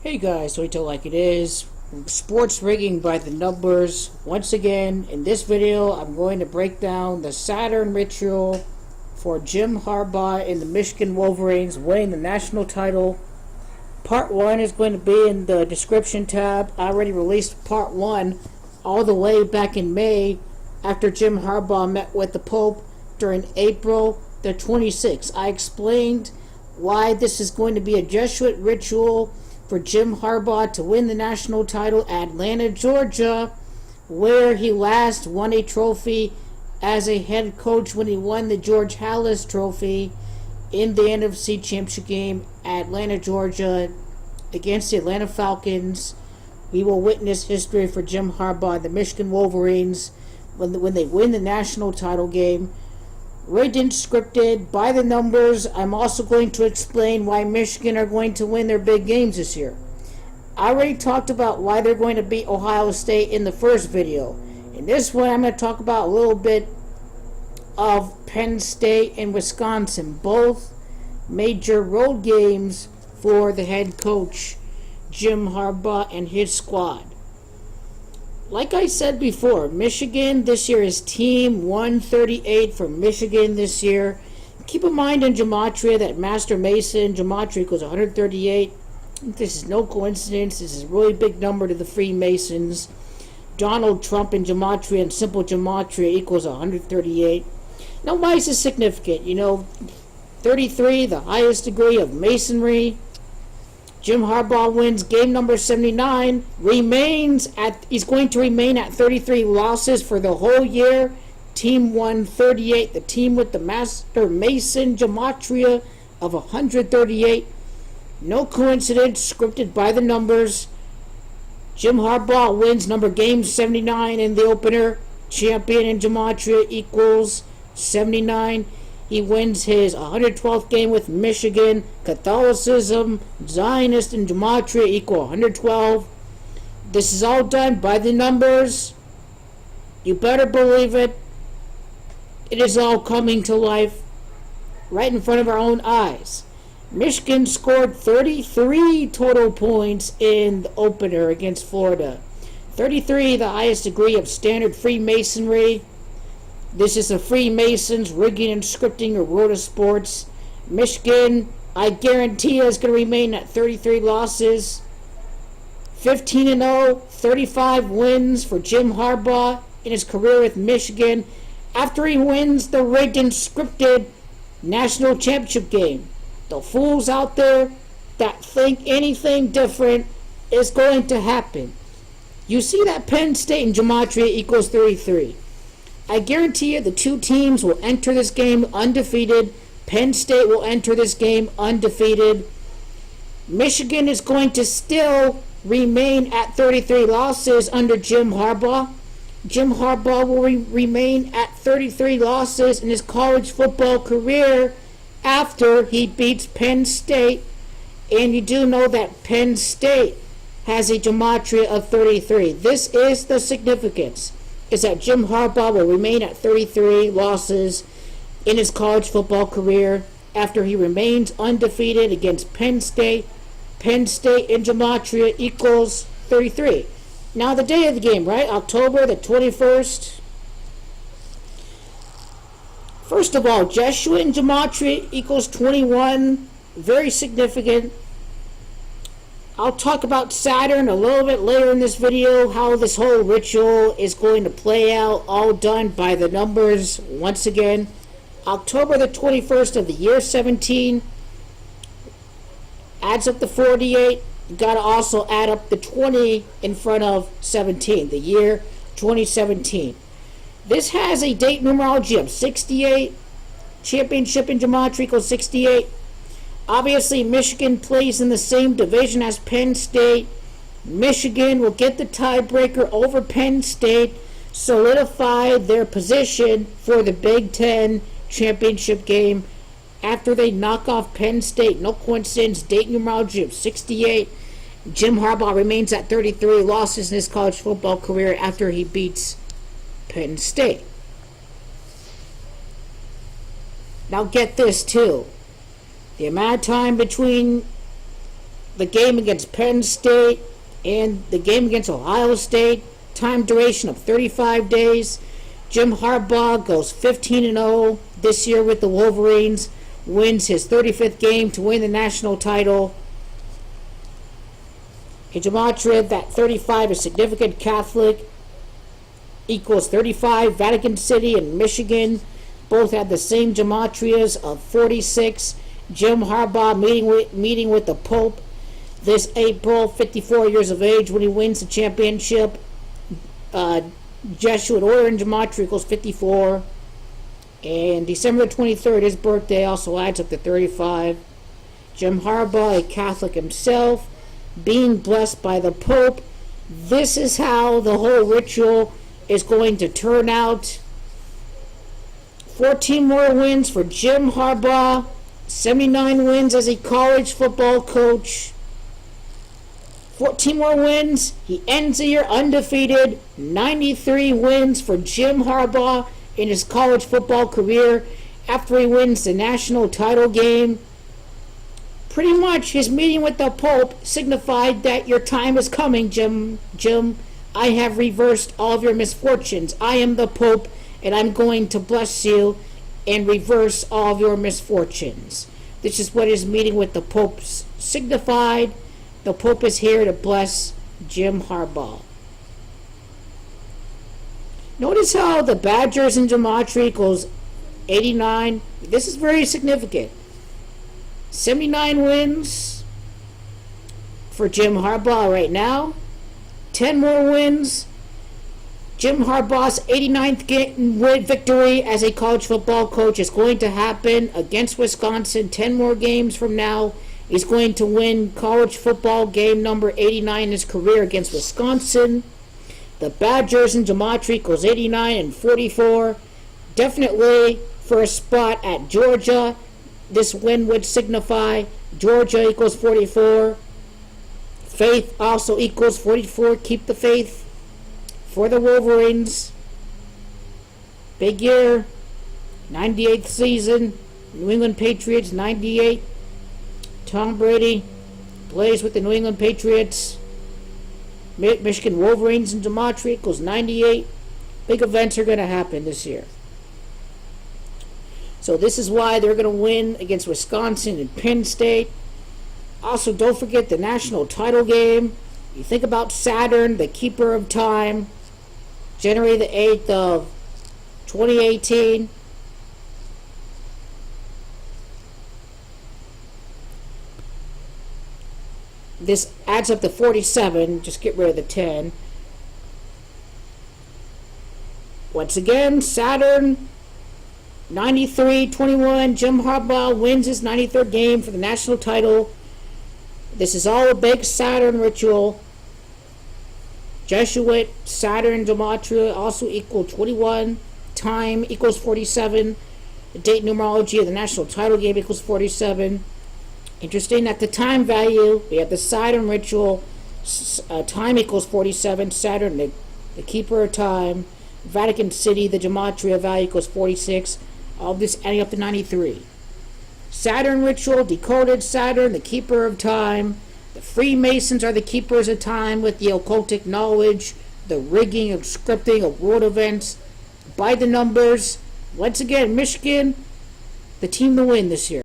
Hey guys, so I tell like it is. Sports rigging by the numbers. Once again, in this video, I'm going to break down the Saturn ritual for Jim Harbaugh and the Michigan Wolverines winning the national title. Part 1 is going to be in the description tab. I already released part 1 all the way back in May after Jim Harbaugh met with the Pope during April the 26th. I explained why this is going to be a Jesuit ritual for Jim Harbaugh to win the national title at Atlanta, Georgia, where he last won a trophy as a head coach when he won the George Halas Trophy in the NFC Championship game at Atlanta, Georgia against the Atlanta Falcons. We will witness history for Jim Harbaugh and the Michigan Wolverines when they win the national title game. Rigged and scripted by the numbers. I'm also going to explain why Michigan are going to win their big games this year. I already talked about why they're going to beat Ohio State in the first video. In this one, I'm going to talk about a little bit of Penn State and Wisconsin, both major road games for the head coach Jim Harbaugh and his squad. Like I said before, Michigan this year is Team 138 for Michigan this year. Keep in mind in gematria that Master Mason gematria equals 138. This is no coincidence. This is a really big number to the Freemasons. Donald Trump in gematria and simple gematria equals 138. Now, why is this significant? 33, the highest degree of Masonry. Jim Harbaugh wins game number 79, he's going to remain at 33 losses for the whole year. Team 138, the team with the Master Mason gematria of 138. No coincidence, scripted by the numbers. Jim Harbaugh wins game 79 in the opener. Champion in gematria equals 79. He wins his 112th game with Michigan. Catholicism, Zionist, and gematria equal 112. This is all done by the numbers. You better believe it. It is all coming to life right in front of our own eyes. Michigan scored 33 total points in the opener against Florida. 33, the highest degree of standard Freemasonry. This is the Freemasons rigging and scripting a world of sports. Michigan, I guarantee you, is going to remain at 33 losses. 15-0, 35 wins for Jim Harbaugh in his career with Michigan after he wins the rigged and scripted national championship game. The fools out there that think anything different is going to happen. You see that Penn State in gematria equals 33. I guarantee you the two teams will enter this game undefeated. Penn State will enter this game undefeated. Michigan is going to still remain at 33 losses under Jim Harbaugh. Jim Harbaugh will remain at 33 losses in his college football career after he beats Penn State. And you do know that Penn State has a gematria of 33. This is the significance, is that Jim Harbaugh will remain at 33 losses in his college football career after he remains undefeated against Penn State. Penn State in gematria equals 33. Now the day of the game, right? October the 21st. First of all, Jesuit in gematria equals 21. Very significant. I'll talk about Saturn a little bit later in this video, how this whole ritual is going to play out, all done by the numbers. Once again, October the 21st of the year 17 adds up to 48. You got to also add up the 20 in front of 17, the year 2017. This has a date numerology of 68. Championship in gematria equals 68. Obviously, Michigan plays in the same division as Penn State. Michigan will get the tiebreaker over Penn State, solidify their position for the Big Ten championship game after they knock off Penn State. No coincidence, date numerology of 68. Jim Harbaugh remains at 33 losses in his college football career after he beats Penn State. Now get this too. The amount of time between the game against Penn State and the game against Ohio State. Time duration of 35 days. Jim Harbaugh goes 15-0 this year with the Wolverines. Wins his 35th game to win the national title. In gematria, that 35 is significant Catholic, equals 35. Vatican City and Michigan both had the same gematrias of 46. Jim Harbaugh meeting with the Pope this April, 54 years of age, when he wins the championship. Jesuit order in gematria equals 54. And December 23rd, his birthday, also adds up to 35. Jim Harbaugh, a Catholic himself, being blessed by the Pope. This is how the whole ritual is going to turn out. 14 more wins for Jim Harbaugh. 79 wins as a college football coach. 14 more wins. He ends the year undefeated. 93 wins for Jim Harbaugh in his college football career after he wins the national title game. Pretty much his meeting with the Pope signified that your time is coming, Jim. I have reversed all of your misfortunes. I am the Pope, and I'm going to bless you and reverse all of your misfortunes. This is what his meeting with the Pope signified. The Pope is here to bless Jim Harbaugh. Notice how the Badgers in gematria equals 89. This is very significant. 79 wins for Jim Harbaugh right now. 10 more wins. Jim Harbaugh's 89th victory as a college football coach is going to happen against Wisconsin. 10 more games from now, he's going to win college football game number 89 in his career against Wisconsin. The Badgers in gematria equals 89 and 44. Definitely for a spot at Georgia. This win would signify Georgia equals 44. Faith also equals 44. Keep the faith for the Wolverines. Big year. 98th season. New England Patriots, 98. Tom Brady plays with the New England Patriots. Michigan Wolverines in gematria equals 98. Big events are going to happen this year. So this is why they're going to win against Wisconsin and Penn State. Also, don't forget the national title game. You think about Saturn, the keeper of time. January the 8th of 2018. This adds up to 47. Just get rid of the 10. Once again, Saturn, 93-21. Jim Harbaugh wins his 93rd game for the national title. This is all a big Saturn ritual. Jesuit, Saturn, gematria also equal 21. Time equals 47. The date numerology of the national title game equals 47. Interesting, at the time value, we have the Saturn ritual. Time equals 47. Saturn, the keeper of time. Vatican City, the gematria value equals 46. All this adding up to 93. Saturn ritual, decoded Saturn, the keeper of time. The Freemasons are the keepers of time with the occultic knowledge, the rigging and scripting of world events by the numbers. Once again, Michigan, the team to win this year.